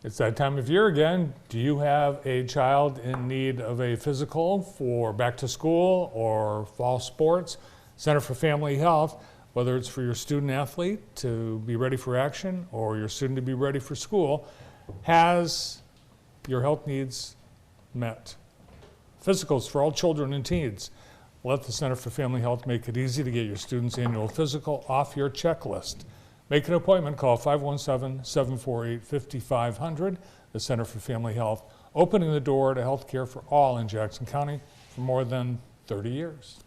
It's that time of year again. Do you have a child in need of a physical for back to school or fall sports? Center for Family Health, whether it's for your student athlete to be ready for action or your student to be ready for school, has your health needs met. Physicals for all children and teens. Let the Center for Family Health make it easy to get your student's annual physical off your checklist. Make an appointment, call 517-748-5500, the Center for Family Health, opening the door to health care for all in Jackson County for more than 30 years.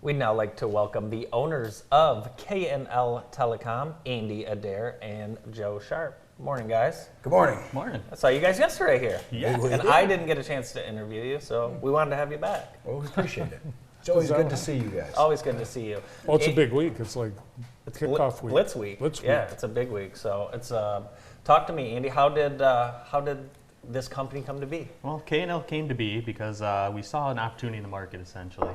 We'd now like to welcome the owners of K&L Telecom, Andy Adair and Joe Sharp. Morning, guys.
Good morning.
Morning. I saw you guys yesterday here.
Yeah.
And I didn't get a chance to interview you, so we wanted to have you back.
Well, we appreciate it. It's always good to see you guys.
Always good to see you.
Well, it's a big week. It's like kickoff week.
Blitz week. Yeah, it's a big week. So it's talk to me, Andy. How did this company come to be?
Well, K&L came to be because we saw an opportunity in the market, essentially.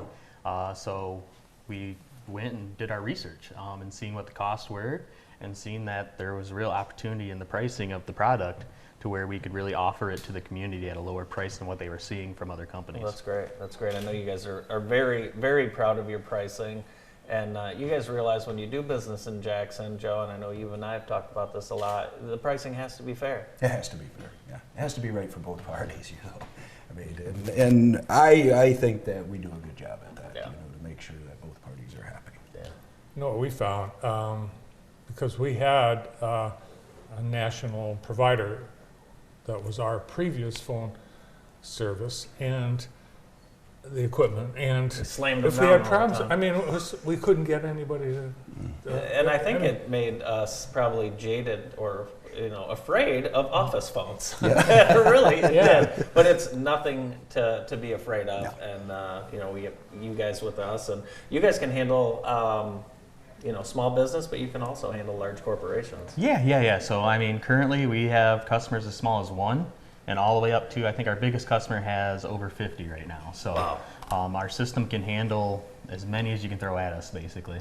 So we went and did our research and seeing what the costs were and seeing that there was real opportunity in the pricing of the product to where we could really offer it to the community at a lower price than what they were seeing from other companies.
Well, that's great. That's great. I know you guys are very, very proud of your pricing. And you guys realize when you do business in Jackson, Joe, and I know you and I have talked about this a lot, the pricing has to be fair.
It has to be fair, yeah. It has to be right for both parties, you know. I mean, and I think that we do a good job at that, you know, to make sure that both parties are happy.
Yeah.
You know what we found? Because we had a national provider that was our previous phone service and the equipment, and
slammed
if
them
we
down
had
all the
problems,
time.
I mean, we couldn't get anybody to.
And I think it made us probably jaded or afraid of office phones. Really, it did. But it's nothing to be afraid of. No. And we get you guys with us, and you guys can handle small business, but you can also handle large corporations.
Yeah. So I mean, currently we have customers as small as 1. And all the way up to, I think our biggest customer has over 50 right now. So
wow.
Our system can handle as many as you can throw at us, basically.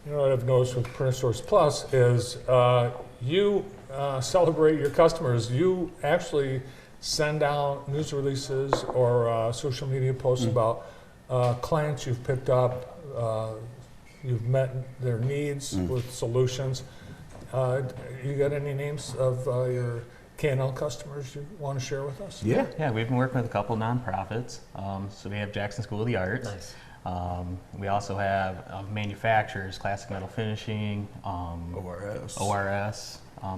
You know what I've noticed with PrinterSource Plus is you celebrate your customers. You actually send out news releases or social media posts about clients you've picked up, you've met their needs with solutions. You got any names of your K&L customers you want to share with us?
Yeah, we've been working with a couple nonprofits. So we have Jackson School of the Arts.
Nice.
We also have manufacturers, Classic Metal Finishing, ORS.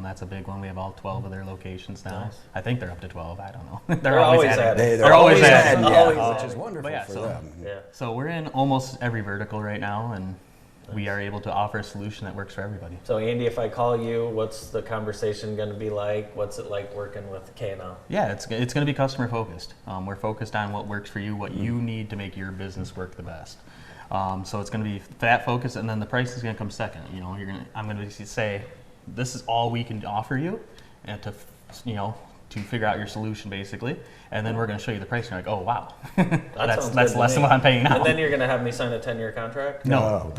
That's a big one. We have all 12 of their locations now.
Nice.
I think they're up to 12. I don't know.
They're always at it.
They're always
at
at
it.
Which is wonderful for them.
Yeah.
So we're in almost every vertical right now, and we are able to offer a solution that works for everybody.
So Andy, if I call you, what's the conversation going to be like? What's it like working with K&L?
Yeah, it's going to be customer focused. We're focused on what works for you, what you need to make your business work the best. So it's going to be that focus, and then the price is going to come second. I'm going to say, this is all we can offer you, and to figure out your solution basically, and then we're going to show you the price. And you're like, oh wow, that's less than what I'm paying now.
And then you're going to have me sign a 10-year contract?
No.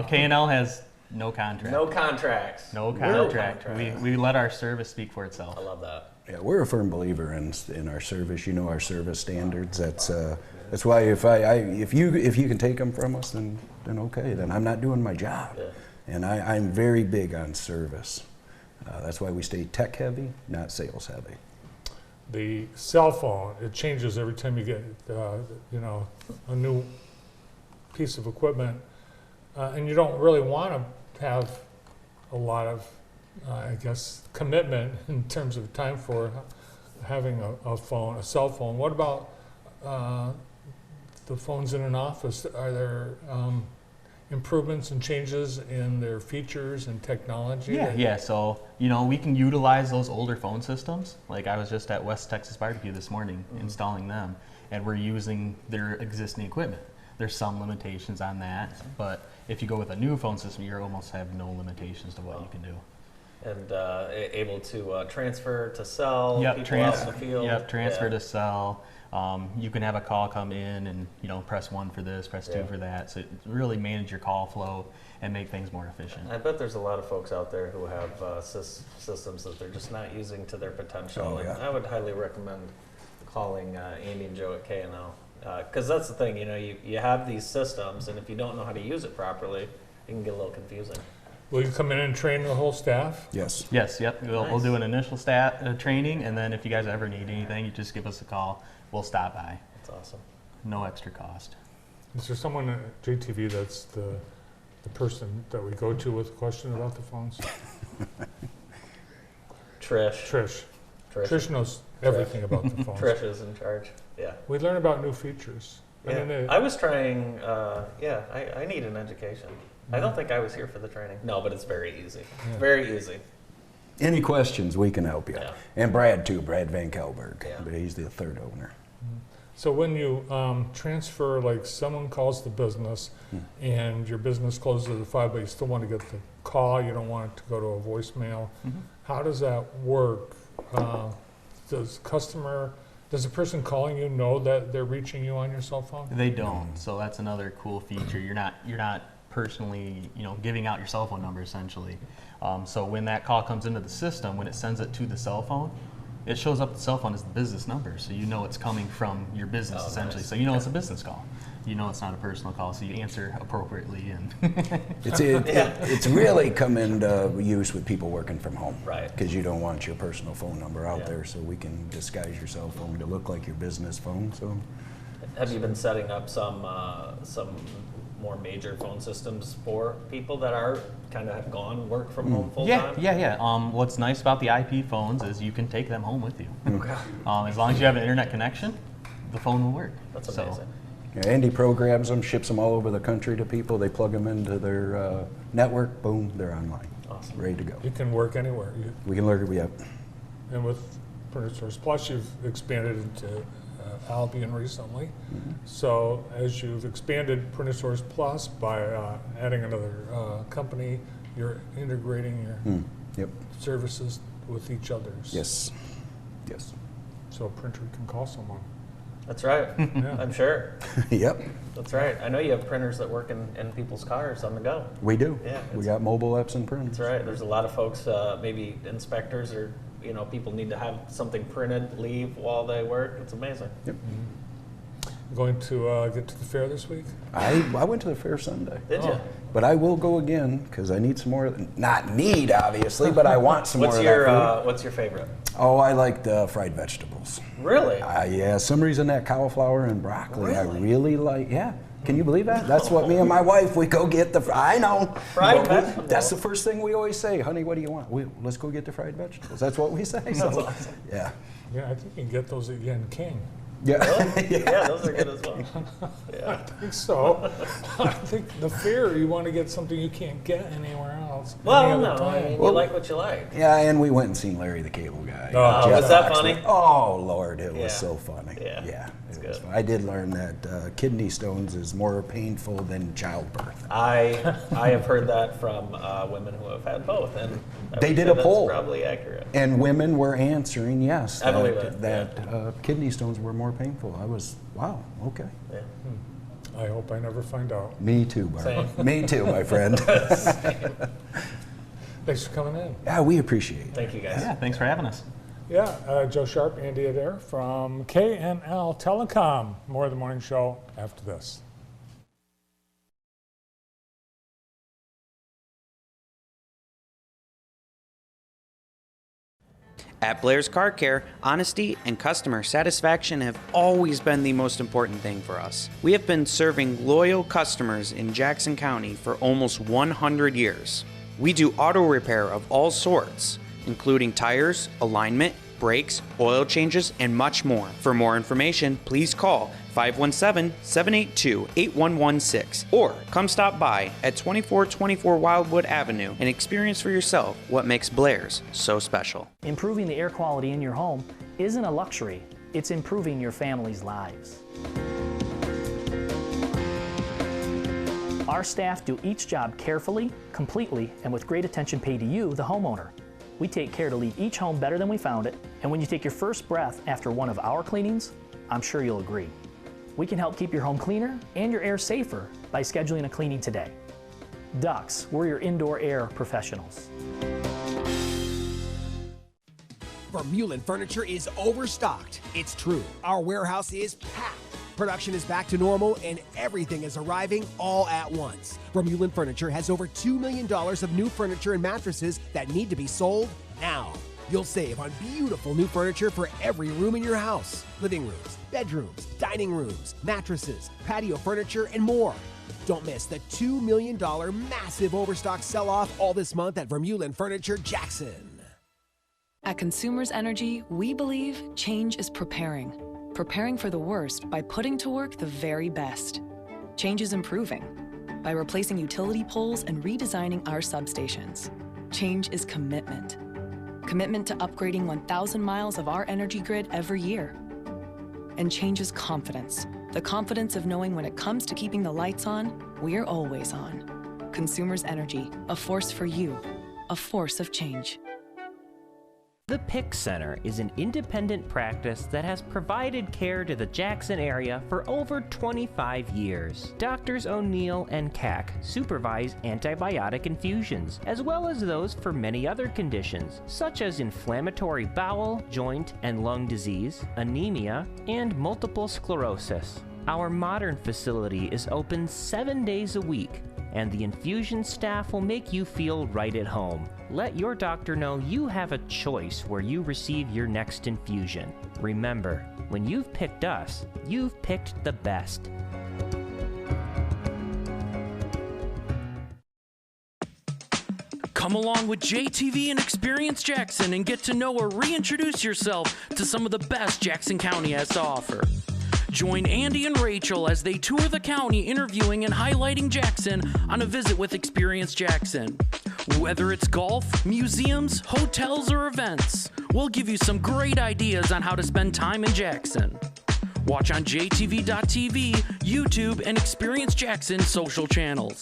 K&L has no contract.
No contracts.
No contract. We let our service speak for itself.
I love that.
Yeah, we're a firm believer in our service. Our service standards. That's why if you can take them from us, then okay. Then I'm not doing my job.
Yeah.
And I'm very big on service. That's why we stay tech heavy, not sales heavy.
The cell phone, it changes every time you get a new piece of equipment, and you don't really want to have a lot of commitment in terms of time for having a cell phone. What about the phones in an office? Are there improvements and changes in their features and technology?
Yeah. So, we can utilize those older phone systems. Like I was just at West Texas Barbecue this morning installing them, and we're using their existing equipment. There's some limitations on that, but if you go with a new phone system, you almost have no limitations to what you can do.
and able to transfer to sell
Yep,
people out in the field.
Yep, transfer to sell. You can have a call come in and, you know, press 1 for this, press 2 for that. So really manage your call flow and make things more efficient.
I bet there's a lot of folks out there who have systems that they're just not using to their potential.
Oh,
And
yeah.
I would highly recommend calling Amy and Joe at K&L. Because that's the thing, you know, you have these systems, and if you don't know how to use it properly, it can get a little confusing.
Will you come in and train the whole staff?
Yes.
Yes, yep. We'll do an initial training, and then if you guys ever need anything, you just give us a call. We'll stop by.
That's awesome.
No extra cost.
Is there someone at JTV that's the person that we go to with a question about the phones?
Trish.
Trish knows everything about the phones.
Trish is in charge. Yeah.
We learn about new features.
Yeah.
And then
I was trying, I need an education. I don't think I was here for the training. No, but it's very easy.
Yeah.
Very easy.
Any questions, we can help you.
Yeah.
And Brad too, Brad Van Kelberg, but he's the third owner.
So when you transfer, like someone calls the business and your business closes at 5, but you still want to get the call, you don't want it to go to a voicemail. How does that work? Does the person calling you know that they're reaching you on your cell phone?
They don't. So that's another cool feature. You're not personally, you know, giving out your cell phone number essentially. So when that call comes into the system, when it sends it to the cell phone, it shows up the cell phone as the business number, so you know it's coming from your business essentially.
Nice.
So you know it's a business call. You know it's not a personal call, so you answer appropriately. And
It's really come into use with people working from home,
right?
Because you don't want your personal phone number out there, so we can disguise your cell phone to look like your business phone. So,
Have you been setting up some more major phone systems for people that are kind of have gone work from home full time?
Yeah. What's nice about the IP phones is you can take them home with you. As long as you have an internet connection, the phone will work.
That's amazing.
Yeah, Andy programs them, ships them all over the country to people. They plug them into their network. Boom, they're online, ready to go.
You can work anywhere.
We can learn.
And with Printer Source Plus, you've expanded into Albion recently. So as you've expanded Printer Source Plus by adding another company, you're integrating your services with each other's.
Yes. Yes.
So a printer can call someone.
That's right.
Yeah.
I'm sure.
Yep.
That's right. I know you have printers that work in people's cars on the go.
We do.
Yeah.
We got mobile apps and printers.
That's right. There's a lot of folks, maybe inspectors or people need to have something printed, leave while they work. It's amazing.
Yep.
Going to get to the fair this week?
I went to the fair Sunday.
Did you?
But I will go again because I need some more. Not need, obviously, but I want some more of that food.
What's your favorite?
Oh, I like the fried vegetables.
Really?
Yeah, some reason that cauliflower and broccoli I really like. Yeah. Can you believe that? That's what me and my wife, we go get I know.
Fried vegetables.
That's the first thing we always say. Honey, what do you want? Let's go get the fried vegetables. That's what we say.
That's
So,
awesome.
Yeah.
Yeah, I think you can get those at Yen King.
Yeah.
Really? Yeah, those are good as well.
I think so. I think the fair, you want to get something you can't get anywhere else.
Well,
any
no,
other
I
time.
mean, you like what you like.
Yeah, and we went and seen Larry the Cable Guy.
Oh,
Jeff
was that
Foxworthy.
funny?
Oh, Lord, it
Yeah.
was so funny.
Yeah,
it was fun. I did learn that kidney stones is more painful than childbirth.
I have heard that from women who have had both, and I
They
would
did
say
a poll.
That's probably accurate.
And women were answering yes.
I believe it,
That kidney stones were more painful. I was, wow, okay.
Yeah.
I hope I never find out.
Me too, Barbara.
Same.
Me too, my friend.
Thanks for coming in.
Yeah, we appreciate it.
Thank you, guys.
Yeah, thanks for having us.
Yeah, Joe Sharp, Andy Adair from K&L Telecom. More of the morning show after this.
At Blair's Car Care, honesty and customer satisfaction have always been the most important thing for us. We have been serving loyal customers in Jackson County for almost 100 years. We do auto repair of all sorts, including tires, alignment, brakes, oil changes, and much more. For more information, please call 517-782-8116 or come stop by at 2424 Wildwood Avenue and experience for yourself what makes Blair's so special.
Improving the air quality in your home isn't a luxury, it's improving your family's lives. Our staff do each job carefully, completely, and with great attention paid to you, the homeowner. We take care to leave each home better than we found it, and when you take your first breath after one of our cleanings, I'm sure you'll agree. We can help keep your home cleaner and your air safer by scheduling a cleaning today. Dux, we're your indoor air professionals.
Vermeulen Furniture is overstocked. It's true. Our warehouse is packed. Production is back to normal and everything is arriving all at once. Vermeulen Furniture has over $2 million of new furniture and mattresses that need to be sold now. You'll save on beautiful new furniture for every room in your house. Living rooms, bedrooms, dining rooms, mattresses, patio furniture, and more. Don't miss the $2 million massive overstock sell-off all this month at Vermeulen Furniture Jackson.
At Consumers Energy, we believe change is preparing for the worst by putting to work the very best. Change is improving by replacing utility poles and redesigning our substations. Change is commitment to upgrading 1,000 miles of our energy grid every year. And change is confidence, the confidence of knowing when it comes to keeping the lights on, we're always on. Consumers Energy, a force for you, a force of change.
The PIC Center is an independent practice that has provided care to the Jackson area for over 25 years. Doctors O'Neill and Cack supervise antibiotic infusions, as well as those for many other conditions, such as inflammatory bowel, joint, and lung disease, anemia, and multiple sclerosis. Our modern facility is open 7 days a week, and the infusion staff will make you feel right at home. Let your doctor know you have a choice where you receive your next infusion. Remember, when you've picked us, you've picked the best.
Come along with JTV and Experience Jackson and get to know or reintroduce yourself to some of the best Jackson County has to offer. Join Andy and Rachel as they tour the county interviewing and highlighting Jackson on a visit with Experience Jackson. Whether it's golf, museums, hotels, or events, we'll give you some great ideas on how to spend time in Jackson. Watch on JTV.tv, YouTube, and Experience Jackson social channels.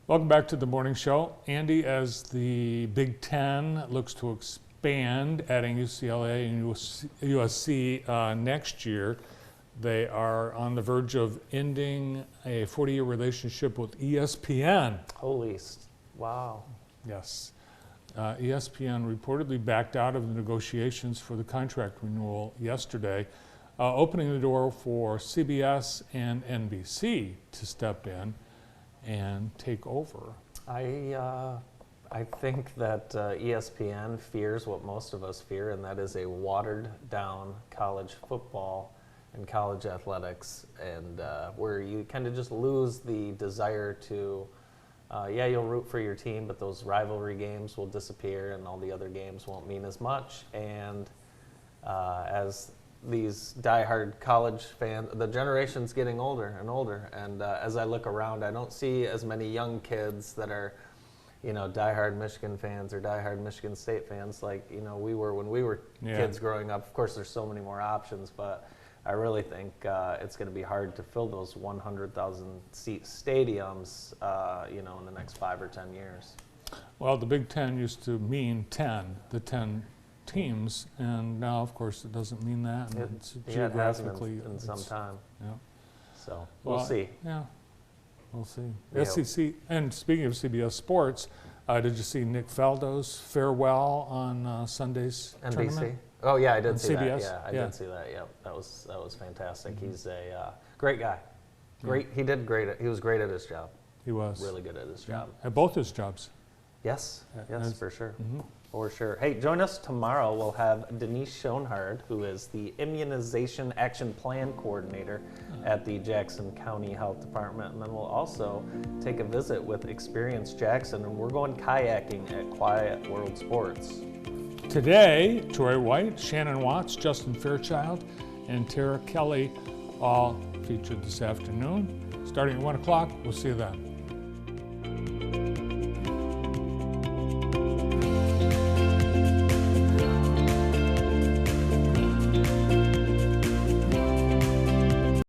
Welcome back to the morning show. Andy, as the Big Ten looks to expand, adding UCLA and USC next year, they are on the verge of ending a 40-year relationship with ESPN.
Holy, wow.
Yes. ESPN reportedly backed out of the negotiations for the contract renewal yesterday, opening the door for CBS and NBC to step in and take over.
I think that ESPN fears what most of us fear, and that is a watered down college football and college athletics, and where you kind of just lose the desire to, you'll root for your team, but those rivalry games will disappear and all the other games won't mean as much. And as these diehard college fans, the generation's getting older and older, and as I look around, I don't see as many young kids that are, diehard Michigan fans or diehard Michigan State fans like, we were when we were kids growing up. Of course, there's so many more options, but I really think it's going to be hard to fill those 100,000 seat stadiums, in the next 5 or 10 years.
Well, the Big Ten used to mean 10, the 10 teams, and now, of course, it doesn't mean that. And it's geographically
in some time.
Yeah.
So we'll see.
Yeah, we'll see.
Yeah.
SEC. And speaking of CBS Sports, did you see Nick Faldo's farewell on Sunday's
NBC?
tournament?
Oh yeah, I did see
CBS?
that. Yeah, I did see that. Yeah, that was fantastic. He's a great guy. Great. He did great. He was great at his job.
He was
really good at his job.
At both his jobs.
Yes, for sure. For sure. Hey, join us tomorrow. We'll have Denise Schoenhard, who is the Immunization Action Plan Coordinator at the Jackson County Health Department. And then we'll also take a visit with Experience Jackson, and we're going kayaking at Quiet World Sports.
Today, Troy White, Shannon Watts, Justin Fairchild, and Tara Kelly all featured this afternoon. Starting at 1 o'clock, we'll see you then.